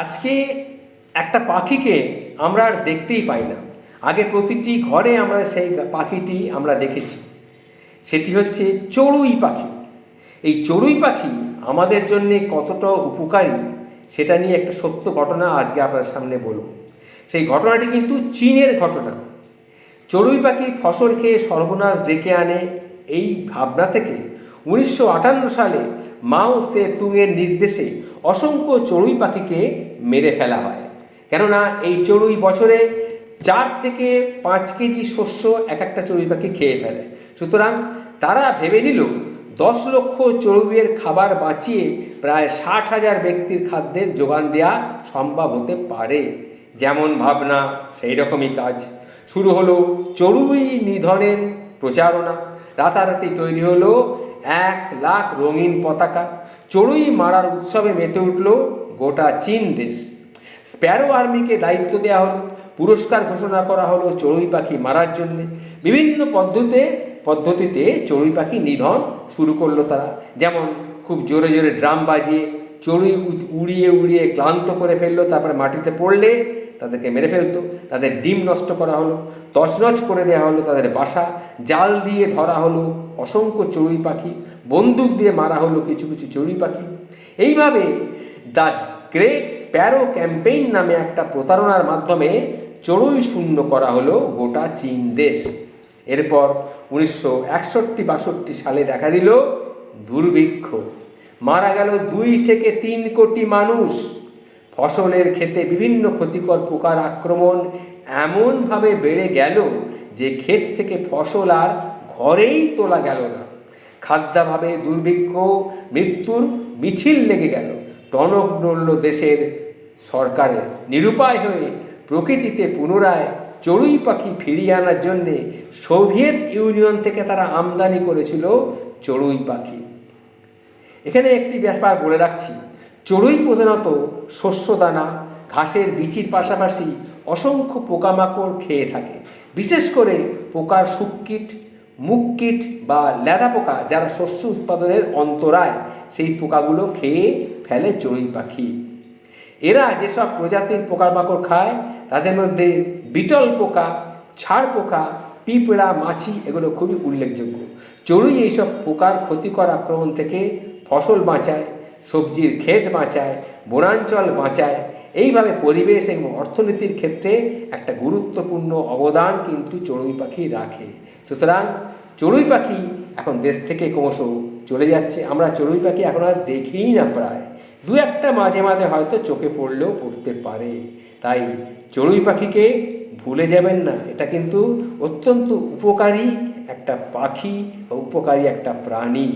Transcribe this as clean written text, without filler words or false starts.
আজকে একটা পাখিকে আমরা আর দেখতেই পাই না। আগে প্রতিটি ঘরে আমরা সেই পাখিটি আমরা দেখেছি। সেটি হচ্ছে চড়ুই পাখি। এই চড়ুই পাখি আমাদের জন্যে কতটা উপকারী সেটা নিয়ে একটা সত্য ঘটনা আজকে আপনাদের সামনে বলব। সেই ঘটনাটি কিন্তু চীনের ঘটনা। চড়ুই পাখি ফসল খেয়ে সর্বনাশ ডেকে আনে, এই ভাবনা থেকে 1958 সালে মাও সে তুংয়ের নির্দেশে অসংখ্য চড়ুই পাখিকে মেরে ফেলা হয়। কেননা এই চড়ুই বছরে 4 থেকে 5 কেজি শস্য এক একটা চড়ুই পাখি খেয়ে ফেলে। সুতরাং তারা ভেবে নিল 10 লক্ষ চড়ুইয়ের খাবার বাঁচিয়ে প্রায় 60,000 ব্যক্তির খাদ্যের যোগান দেওয়া সম্ভব হতে পারে। যেমন ভাবনা সেই রকমই কাজ। শুরু হলো চড়ুই নিধনের প্রচারণা। রাতারাতি তৈরি হলো 1 লাখ রঙিন পতাকা। চড়ুই মারার উৎসবে মেতে উঠল গোটা চীন দেশ। স্প্যারো আর্মিকে দায়িত্ব দেওয়া হলো, পুরস্কার ঘোষণা করা হলো চড়ুই পাখি মারার জন্যে। বিভিন্ন পদ্ধতিতে চড়ুই পাখি নিধন শুরু করলো তারা। যেমন খুব জোরে জোরে ড্রাম বাজিয়ে চড়ুই উড়িয়ে উড়িয়ে ক্লান্ত করে ফেললো, তারপরে মাটিতে পড়লে তাদেরকে মেরে ফেলতো। তাদের ডিম নষ্ট করা হলো, তছনছ করে দেওয়া হলো তাদের বাসা, জাল দিয়ে ধরা হলো অসংখ্য চড়ুই পাখি, বন্দুক দিয়ে মারা হলো কিছু কিছু চড়ুই পাখি। এইভাবে দ্য গ্রেট স্প্যারো ক্যাম্পেইন নামে একটা প্রতারণার মাধ্যমে চড়ুই শূন্য করা হলো গোটা চীন দেশ। এরপর 1961-62 সালে দেখা দিল দুর্ভিক্ষ। মারা গেল 2 থেকে 3 কোটি মানুষ। ফসলের ক্ষেতে বিভিন্ন ক্ষতিকর পোকার আক্রমণ এমনভাবে বেড়ে গেল যে ক্ষেত থেকে ফসল আর ঘরেই তোলা গেল না। খাদ্যাভাবে দুর্ভিক্ষ, মৃত্যুর মিছিল লেগে গেল। টনক নড়ল দেশের সরকারের। নিরুপায় হয়ে প্রকৃতিতে পুনরায় চড়ুই পাখি ফিরিয়ে আনার জন্যে সোভিয়েত ইউনিয়ন থেকে তারা আমদানি করেছিল চড়ুই পাখি। এখানে একটি ব্যাপার বলে রাখছি, চড়ুই প্রধানত শস্যদানা, ঘাসের বিচির পাশাপাশি অসংখ্য পোকামাকড় খেয়ে থাকে। বিশেষ করে পোকার শুককীট, মুখকীট বা ল্যাদা পোকা, যারা শস্য উৎপাদনের অন্তরায়, সেই পোকাগুলো খেয়ে ফেলে চড়ুই পাখি। এরা যেসব প্রজাতির পোকামাকড় খায় তাদের মধ্যে বিটল পোকা, ছাড় পোকা, পিঁপড়া, মাছি এগুলো খুবই উল্লেখযোগ্য। চড়ুই এইসব পোকার ক্ষতিকর আক্রমণ থেকে ফসল বাঁচায়, সবজির ক্ষেত বাঁচায়, বনাঞ্চল বাঁচায়। এইভাবে পরিবেশ এবং অর্থনীতির ক্ষেত্রে একটা গুরুত্বপূর্ণ অবদান কিন্তু চড়ুই পাখি রাখে। সুতরাং চড়ুই পাখি এখন দেশ থেকে ক্রমশ চলে যাচ্ছে। আমরা চড়ুই পাখি এখন আর দেখিই না, প্রায় 2-1টা মাঝে মাঝে হয়তো চোখে পড়লেও পড়তে পারে। তাই চড়ুই পাখিকে ভুলে যাবেন না। এটা কিন্তু অত্যন্ত উপকারী একটা পাখি বা উপকারী একটা প্রাণী।